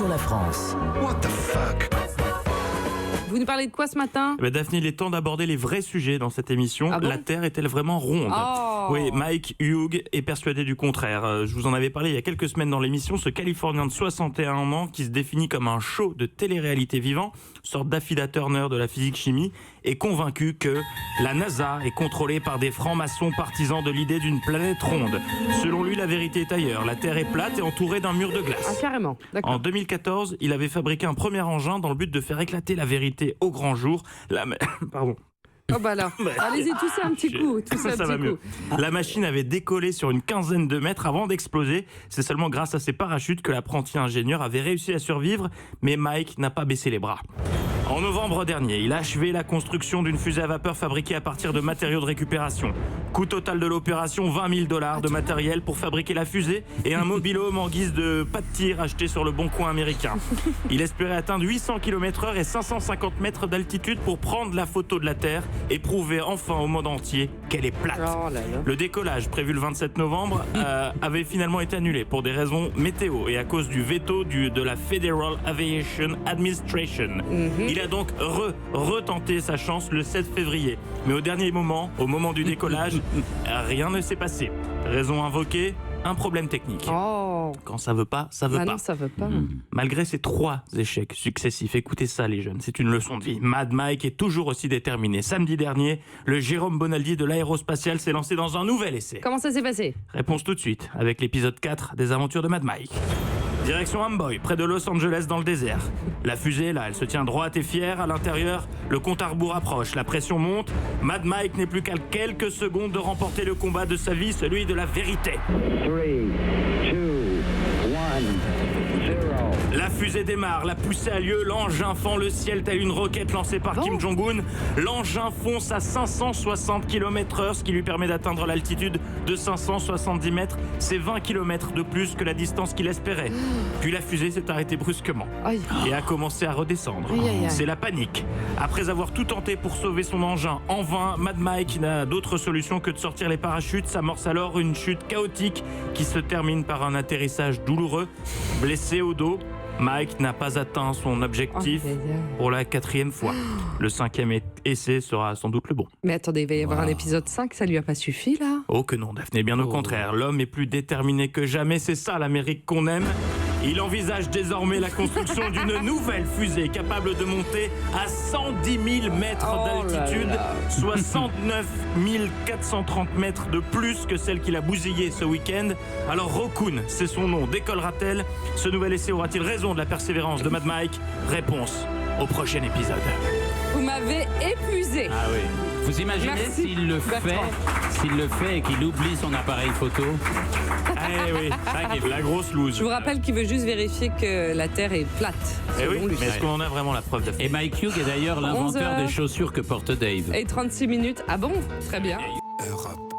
Bonjour la France. What the fuck? Vous nous parlez de quoi ce matin? Daphné, il est temps d'aborder les vrais sujets dans cette émission. Ah bon? La Terre est-elle vraiment ronde? Oui, Mike Hughes est persuadé du contraire. Je vous en avais parlé il y a quelques semaines dans l'émission. Ce Californien de 61 ans qui se définit comme un show de télé-réalité vivant, sorte d'Affida Turner de la physique-chimie, est convaincu que la NASA est contrôlée par des francs-maçons partisans de l'idée d'une planète ronde. Selon lui, la vérité est ailleurs. La Terre est plate et entourée d'un mur de glace. Ah, carrément. D'accord. En 2014, il avait fabriqué un premier engin dans le but de faire éclater la vérité au grand jour. Pardon. Oh bah alors, allez-y, toussez un petit coup. Ça va mieux. La machine avait décollé sur une quinzaine de mètres avant d'exploser. C'est seulement grâce à ses parachutes que l'apprenti ingénieur avait réussi à survivre, mais Mike n'a pas baissé les bras. En novembre dernier, il a achevé la construction d'une fusée à vapeur fabriquée à partir de matériaux de récupération. Coût total de l'opération, $20 000 de matériel pour fabriquer la fusée et un mobil-home en guise de pas de tir acheté sur le bon coin américain. Il espérait atteindre 800 km/h et 550 mètres d'altitude pour prendre la photo de la Terre et prouver enfin au monde entier qu'elle est plate. Oh là là. Le décollage, prévu le 27 novembre, avait finalement été annulé pour des raisons météo et à cause du veto de la Federal Aviation Administration. Il a donc retenté sa chance le 7 février. Mais au dernier moment, au moment du décollage, rien ne s'est passé. Raison invoquée, un problème technique. Oh. Quand ça veut pas, ça veut Ah pas. non, ça veut pas. Malgré ces 3 échecs successifs, écoutez ça les jeunes, c'est une leçon de vie. Mad Mike est toujours aussi déterminé. Samedi dernier, le Jérôme Bonaldi de l'aérospatiale s'est lancé dans un nouvel essai. Comment ça s'est passé? Réponse tout de suite, avec l'épisode 4 des aventures de Mad Mike. Direction Amboy, près de Los Angeles dans le désert. La fusée, là, elle se tient droite et fière. À l'intérieur, le compte à rebours approche, la pression monte. Mad Mike n'est plus qu'à quelques secondes de remporter le combat de sa vie, celui de la vérité. 3, 2, 1, 0. La fusée démarre, la poussée a lieu, l'engin fend le ciel tel une roquette lancée par Kim Jong-un. L'engin fonce à 560 km/h, ce qui lui permet d'atteindre l'altitude de 570 mètres. C'est 20 km de plus que la distance qu'il espérait. Puis la fusée s'est arrêtée brusquement Aïe. et a commencé à redescendre. Aïe, aïe, aïe. C'est la panique. Après avoir tout tenté pour sauver son engin, en vain, Mad Mike n'a d'autre solution que de sortir les parachutes. S'amorce alors une chute chaotique qui se termine par un atterrissage douloureux. Blessé au dos, Mike n'a pas atteint son objectif Aïe, aïe, aïe. pour la 4e fois. Le 5e essai sera sans doute le bon. Mais attendez, il va y avoir un épisode 5, ça lui a pas suffi là? Oh que non, Daphné, bien au contraire. L'homme est plus déterminé que jamais, c'est ça l'Amérique qu'on aime. Il envisage désormais la construction d'une nouvelle fusée capable de monter à 110 000 mètres Oh là d'altitude, là. 69 430 mètres de plus que celle qu'il a bousillée ce week-end. Alors Rokun, c'est son nom, décollera-t-elle? Ce nouvel essai aura-t-il raison de la persévérance de Mad Mike? Réponse au prochain épisode. Vous m'avez épuisé. Ah oui. Vous imaginez Merci, s'il le fait et qu'il oublie son appareil photo? Eh oui, ça, la grosse loose. Je vous rappelle qu'il veut juste vérifier que la Terre est plate. Eh oui, selon lui. mais est-ce qu'on en a vraiment la preuve, Daphné? Et Mike Hughes est d'ailleurs 11 l'inventeur heures. des chaussures que porte Dave. Et 36 minutes. Ah bon? Très bien. Europe.